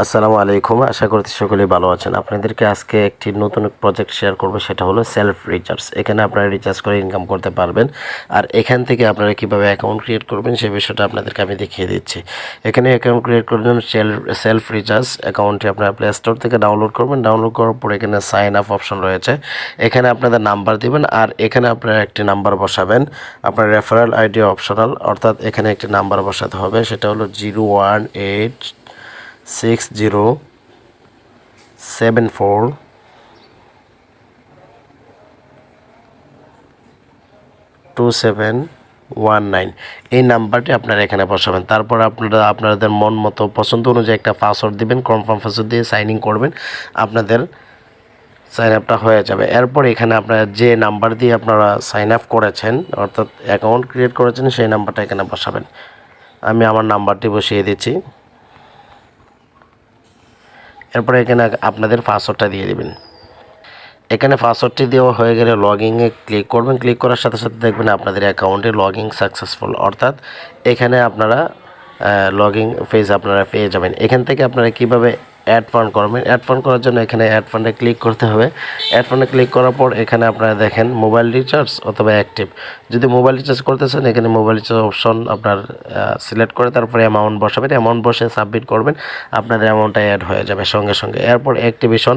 আসসালামু আলাইকুম। আশা করছি সকলেই ভালো আছেন। আপনাদেরকে আজকে একটি নতুন প্রজেক্ট শেয়ার করব, সেটা হলো সেলফ রিচার্জ। এখানে আপনারা রিচার্জ করে ইনকাম করতে পারবেন। আর এখান থেকে আপনারা কিভাবে অ্যাকাউন্ট ক্রিয়েট করবেন সেই বিষয়টা আপনাদেরকে আমি দেখিয়ে দিচ্ছি। এখানে অ্যাকাউন্ট ক্রিয়েট করার জন্য সেলফ রিচার্জ অ্যাকাউন্টটি আপনারা প্লে স্টোর থেকে ডাউনলোড করবেন। ডাউনলোড করার পর এখানে সাইন আপ অপশন রয়েছে। এখানে আপনাদের নাম্বার দিবেন আর এখানে আপনারা একটি নাম্বার বসাবেন। আপনার রেফারেল আইডি অপশনাল, অর্থাৎ এখানে একটি নাম্বার বসাতে হবে, সেটা হলো 010742719। এই নাম্বারটি আপনারা এখানে বসাবেন। তারপর আপনারা আপনাদের মন মতো পছন্দ অনুযায়ী একটা পাসওয়ার্ড দিবেন, কনফার্ম পাসওয়ার্ড দিয়ে সাইন ইন করবেন। আপনাদের সাইন আপটা হয়ে যাবে। এরপর এখানে আপনারা যে নাম্বার দিয়ে আপনারা সাইন আপ করেছেন, অর্থাৎ অ্যাকাউন্ট ক্রিয়েট করেছেন, সেই নাম্বারটা এখানে বসাবেন। আমি আমার নাম্বারটি বসিয়ে দিচ্ছি। এরপরে এখানে আপনাদের পাসওয়ার্ডটা দিয়ে দিবেন। এখানে পাসওয়ার্ডটি দেওয়া হয়ে গেলে লগইনে ক্লিক করবেন। ক্লিক করার সাথে সাথে দেখবেন আপনাদের অ্যাকাউন্টে লগইন সাকসেসফুল, অর্থাৎ এখানে আপনারা লগইন পেজ আপনারা পেয়ে যাবেন। এখান থেকে আপনারা কিভাবে অ্যাড ফান্ড করবেন, অ্যাড ফান্ড করার জন্য এখানে অ্যাড ফান্ডে ক্লিক করতে হবে। অ্যাড ফান্ডে ক্লিক করার পর এখানে আপনারা দেখেন মোবাইল রিচার্জ অথবা অ্যাক্টিভ। যদি মোবাইল রিচার্জ করতেছেন এখানে মোবাইল রিচার্জ অপশন আপনার সিলেক্ট করে তারপরে অ্যামাউন্ট বসাবেন। অ্যামাউন্ট বসে সাবমিট করবেন, আপনাদের অ্যামাউন্টটা অ্যাড হয়ে যাবে সঙ্গে সঙ্গে। এরপর অ্যাক্টিভেশন,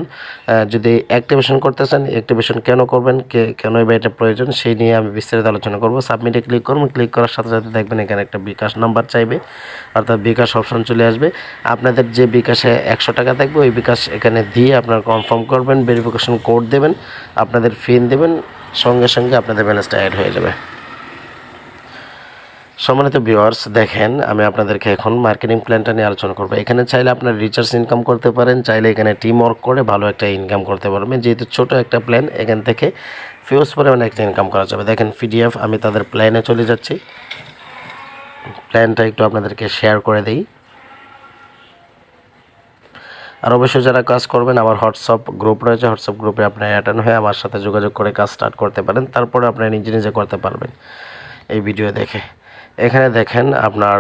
যদি অ্যাক্টিভেশন করতেছেন, অ্যাক্টিভেশন কেন করবেন, কেন এটা প্রয়োজন সেই নিয়ে আমি বিস্তারিত আলোচনা করব। সাবমিটে ক্লিক করবেন। ক্লিক করার সাথে সাথে দেখবেন এখানে একটা বিকাশ নাম্বার চাইবে, অর্থাৎ বিকাশ অপশন চলে আসবে। আপনাদের যে বিকাশে 100 টাকা থাকবে ওই বিকাশ এখানে দিয়ে আপনারা কনফার্ম করবেন, ভেরিফিকেশন কোড দেবেন, আপনাদের পিন দেবেন, সঙ্গে সঙ্গে আপনাদের ব্যালেন্সটা অ্যাড হয়ে যাবে। সম্মানিত ভিউয়ার্স, দেখেন আমি আপনাদেরকে এখন মার্কেটিং প্ল্যানটা নিয়ে আলোচনা করবো। এখানে চাইলে আপনার রিচার্জ ইনকাম করতে পারেন, চাইলে এখানে টিম ওয়ার্ক করে ভালো একটা ইনকাম করতে পারবেন। যেহেতু ছোট একটা প্ল্যান, এখান থেকে ফিউজ পরিমাণে একটা ইনকাম করা যাবে। দেখেন পিডিএফ, আমি তাদের প্ল্যানে চলে যাচ্ছি। প্ল্যানটা একটু আপনাদেরকে শেয়ার করে দিই। আর অবশ্যই যারা কাজ করবেন, আমার হোয়াটসঅ্যাপ গ্রুপ রয়েছে, হোয়াটসঅ্যাপ গ্রুপে আপনার অ্যাটেন্ড হয়ে আমার সাথে যোগাযোগ করে কাজ স্টার্ট করতে পারেন। তারপরে আপনারা নিজে নিজে করতে পারবেন এই ভিডিও দেখে। এখানে দেখেন আপনার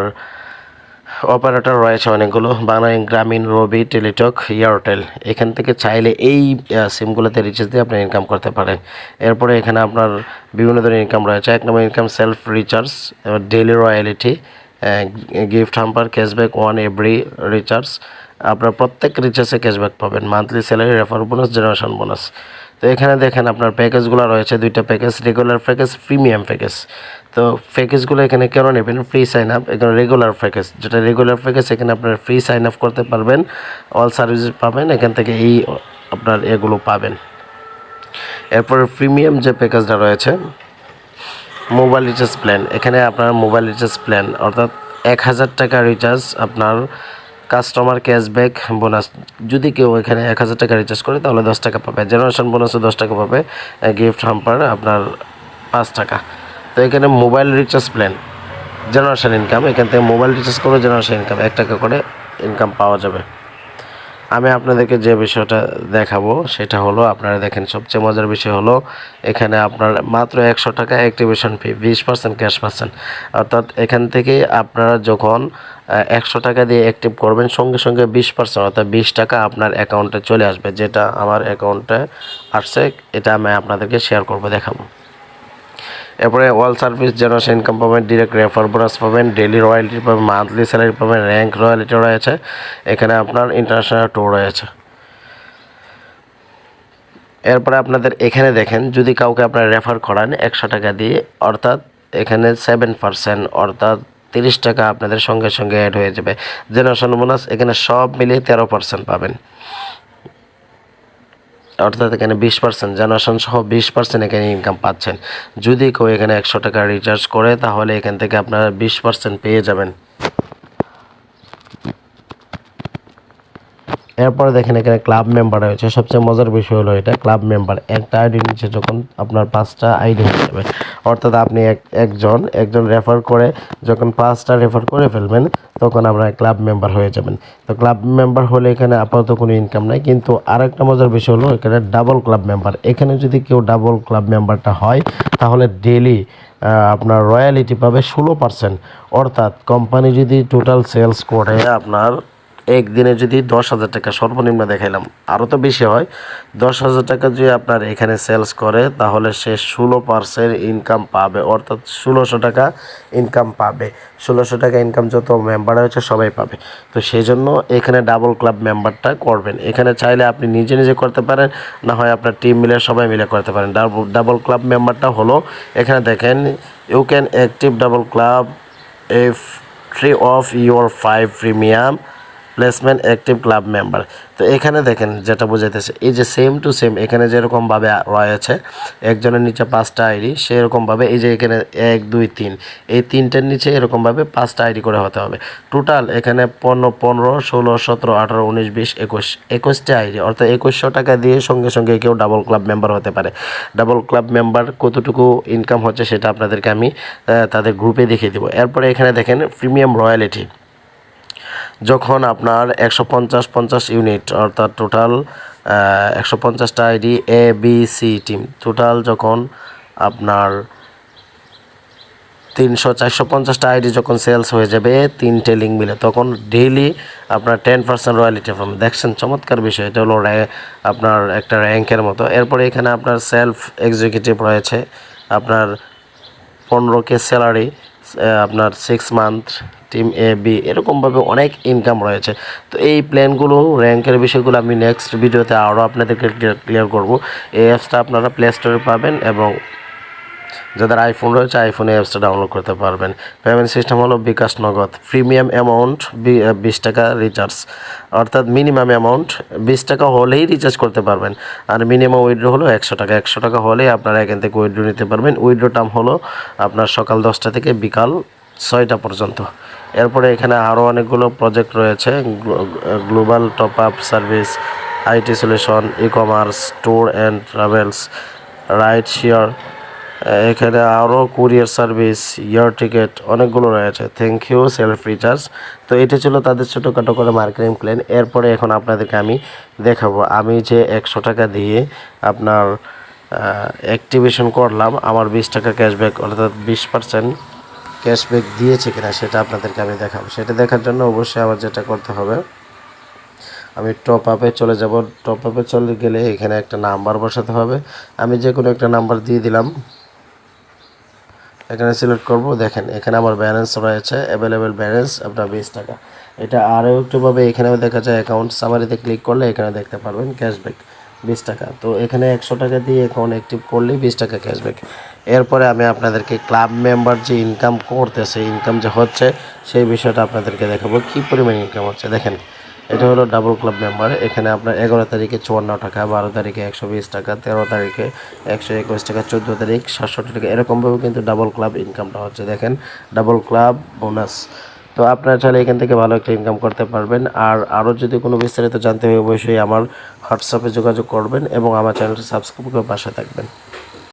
অপারেটর রয়েছে অনেকগুলো, বাংলা, গ্রামীণ, রবি, টেলিটক, এয়ারটেল। এখান থেকে চাইলে এই সিমগুলোতে রিচার্জ দিয়ে আপনি ইনকাম করতে পারেন। এরপরে এখানে আপনার বিভিন্ন ধরনের ইনকাম রয়েছে। 1 নম্বর income self recharge, daily royalty, gift hamper, cashback on every recharge. আপনার প্রত্যেক রিচার্জে ক্যাশব্যাক পাবেন, monthly salary, refer bonus, generation bonus. তো এখানে দেখেন আপনার প্যাকেজগুলো রয়েছে, 2টা package, regular package, premium package. তো প্যাকেজগুলো এখানে কেন নেবেন, ফ্রি সাইন আপ। এখানে রেগুলার প্যাকেজ, যেটা রেগুলার প্যাকেজ, এখানে আপনার ফ্রি সাইন আপ করতে পারবেন, অল সার্ভিস পাবেন, এখান থেকে এই আপনার এগুলো পাবেন। এরপরে প্রিমিয়াম যে প্যাকেজটা রয়েছে, মোবাইল রিচার্জ প্ল্যান। এখানে আপনার মোবাইল রিচার্জ প্ল্যান, অর্থাৎ 1000 টাকা রিচার্জ, আপনার কাস্টমার ক্যাশব্যাক বোনাস। যদি কেউ এখানে 1000 টাকা রিচার্জ করে তাহলে 10 টাকা পাবে, জেনারেশন বোনাসও 10 টাকা পাবে, গিফট হাম্পার আপনার 5 টাকা। তো এখানে mobile recharge plan, generation income, এখান থেকে মোবাইল রিচার্জ করে জেনারেশন ইনকাম 1 টাকা করে ইনকাম পাওয়া যাবে। আমি আপনাদেরকে যে বিষয়টা দেখাবো সেটা হলো, আপনারা দেখেন সবচেয়ে মজার বিষয় হলো এখানে আপনার মাত্র 100 টাকা অ্যাক্টিভেশন ফি, 20% ক্যাশ পাচ্ছেন। অর্থাৎ এখান থেকে আপনারা যখন 100 টাকা দিয়ে অ্যাক্টিভ করবেন, সঙ্গে সঙ্গে 20% অর্থাৎ 20 টাকা আপনার অ্যাকাউন্টে চলে আসবে, যেটা আমার অ্যাকাউন্টে আসছে। এটা আমি আপনাদেরকে শেয়ার করবো, দেখাবো। এরপরে অল সার্ভিস, জেনারেশন ইনকাম পাবেন, ডিরেক্ট রেফার বোনাস পাবেন, ডেইলি রয়্যালিটি পাবেন, মান্থলি স্যালারি পাবেন, র্যাঙ্ক রয়্যালিটি রয়েছে, এখানে আপনার ইন্টারন্যাশনাল ট্যুর রয়েছে। এরপরে আপনাদের এখানে দেখেন, যদি কাউকে আপনারা রেফার করান 100 টাকা দিয়ে, অর্থাৎ এখানে 7%, অর্থাৎ 30 টাকা আপনাদের সঙ্গে সঙ্গে অ্যাড হয়ে যাবে। জেনারেশন বোনাস এখানে সব মিলিয়ে 13% পাবেন, অর্থাৎ এখানে 20%, জেনারেশন সহ 20% এখানে ইনকাম পাচ্ছেন। যদি কেউ এখানে 100 টাকা রিচার্জ করে তাহলে এখান থেকে আপনারা 20% পেয়ে যাবেন। এরপরে দেখেন এখানে ক্লাব মেম্বার রয়েছে। সবচেয়ে মজার বিষয় হলো এটা, ক্লাব মেম্বার একটা আইডি নিচে যখন আপনার 5টা আইডি হয়ে যাবে, অর্থাৎ আপনি একজন রেফার করে যখন 5টা রেফার করে ফেলবেন তখন আপনার ক্লাব মেম্বার হয়ে যাবেন। তো ক্লাব মেম্বার হলে এখানে আপাতত কোনো ইনকাম নাই, কিন্তু আরেকটা মজার বিষয় হলো এখানে ডাবল ক্লাব মেম্বার। এখানে যদি কেউ ডাবল ক্লাব মেম্বারটা হয় তাহলে ডেলি আপনার রয়্যালিটি পাবে 16%। অর্থাৎ কোম্পানি যদি টোটাল সেলস করে আপনার একদিনে যদি 10,000 টাকা সর্বনিম্ন দেখাইলাম, আরও তো বেশি হয়, 10,000 টাকা যদি আপনার এখানে সেলস করে তাহলে সে 16% ইনকাম পাবে, অর্থাৎ 1600 টাকা ইনকাম পাবে। 1600 টাকা ইনকাম যত মেম্বার হয়েছে সবাই পাবে। তো সেই জন্য এখানে ডাবল ক্লাব মেম্বারটা করবেন। এখানে চাইলে আপনি নিজে নিজে করতে পারেন, না হয় আপনার টিম মিলে সবাই মিলে করতে পারেন। ডাবল ক্লাব মেম্বারটা হলো, এখানে দেখেন, you can active double club if 3 of your 5 premium placement active club member. তো এখানে দেখেন যেটা বোঝাইতেছে, এই যে সেম টু সেম এখানে যেরকমভাবে রয়েছে একজনের নিচে 5টা আইডি, সেরকমভাবে এই যে এখানে 1 2 3 এই 3টার নিচে এরকমভাবে 5টা আইডি করে হতে হবে। টোটাল এখানে 15 16 17 18 19 20 21টা আইডি, অর্থাৎ 2100 টাকা দিয়ে সঙ্গে সঙ্গে কেউ ডাবল ক্লাব মেম্বার হতে পারে। ডাবল ক্লাব মেম্বার কতটুকু ইনকাম হচ্ছে সেটা আপনাদেরকে আমি তাদের গ্রুপে দেখিয়ে দেবো। এরপরে এখানে দেখেন প্রিমিয়াম রয়্যালিটি, যখন আপনার 150 ইউনিট অর্থাৎ total 150টা ID A B C team total যখন আপনার 450টা আইডি যখন সেলস হয়ে যাবে 3টে লিঙ্ক মিলে, তখন ডেইলি আপনার 10% রয়্যালিটি পাবেন। দেখছেন চমৎকার বিষয়, এটা হলো আপনার একটা র্যাঙ্কের মতো। এরপরে এখানে আপনার সেলফ এক্সিকিউটিভ রয়েছে, আপনার 15K স্যালারি, আপনার 6 মান্থ টিম এ বি, এরকমভাবে অনেক ইনকাম রয়েছে। তো এই প্ল্যানগুলো র্যাঙ্কের বিষয়গুলো আমি নেক্সট ভিডিওতে আরও আপনাদেরকে ক্লিয়ার করব। এই অ্যাপসটা আপনারা প্লে স্টোরে পাবেন এবং যাদের আইফোন রয়েছে আইফোনে অ্যাপসটা ডাউনলোড করতে পারবেন। পেমেন্ট সিস্টেম হলো বিকাশ নগদ। প্রিমিয়াম অ্যামাউন্ট 20 টাকা রিচার্জ, অর্থাৎ মিনিমাম অ্যামাউন্ট 20 টাকা হলেই রিচার্জ করতে পারবেন। আর মিনিমাম উইথড্র হলো 100 টাকা। 100 টাকা হলেই আপনারা এখান থেকে উইথড্র নিতে পারবেন। উইথড্র টাইম হলো আপনার সকাল 10টা থেকে বিকাল 6টা পর্যন্ত। এরপরে এখানে আরও অনেকগুলো প্রজেক্ট রয়েছে, global top up service, IT solution, e commerce, tour and travels, ride share, এখানে আরও কুরিয়ার সার্ভিস, ইয়ার টিকিট, অনেকগুলো রয়েছে। Thank you self recharge. তো এটা ছিল তাদের ছোটোখাটো করে মার্কেটিং প্ল্যান। এরপরে এখন আপনাদেরকে আমি দেখাবো আমি যে 100 টাকা দিয়ে আপনার অ্যাক্টিভেশন করলাম, আমার 20 টাকা ক্যাশব্যাক অর্থাৎ 20% ক্যাশব্যাক দিয়েছে কিনা সেটা আপনাদেরকে আমি দেখাবো। সেটা দেখার জন্য অবশ্যই আমার যেটা করতে হবে, আমি টপ আপে চলে যাব। টপ আপে চলে গেলে এখানে একটা নাম্বার বসাতে হবে। আমি যে কোনো একটা নাম্বার দিয়ে দিলাম, এখানে সিলেক্ট করব। দেখেন এখানে আমার ব্যালেন্স রয়েছে, অ্যাভেলেবেল ব্যালেন্স আপনার 20 টাকা। এটা আরও একটুভাবে এখানেও দেখা যায়, অ্যাকাউন্ট সামারিতে ক্লিক করলে এখানে দেখতে পারবেন ক্যাশব্যাক 20 টাকা। তো এখানে 100 টাকা দিয়ে অ্যাকাউন্ট অ্যাক্টিভ করলেই 20 টাকা ক্যাশব্যাক। এরপরে আমি আপনাদেরকে ক্লাব মেম্বার যে ইনকাম করতেছে, ইনকাম যে হচ্ছে সেই বিষয়টা আপনাদেরকে দেখাবো, কী পরিমাণ ইনকাম হচ্ছে। দেখেন এটা হলো ডাবল ক্লাব মেম্বার। এখানে আপনার 11 তারিখে 54 টাকা, 12 তারিখে 120 টাকা, 13 তারিখে 121 টাকা, 14 তারিখ 67 টাকা, এরকমভাবে কিন্তু ডাবল ক্লাব ইনকামটা হচ্ছে। দেখেন ডাবল ক্লাব বোনাস। তো আপনারা চাইলে এখান থেকে ভালো একটা ইনকাম করতে পারবেন। আর আরও যদি কোনো বিস্তারিত জানতে হয় অবশ্যই আমার হোয়াটসঅ্যাপে যোগাযোগ করবেন এবং আমার চ্যানেলটি সাবস্ক্রাইব করে পাশে থাকবেন।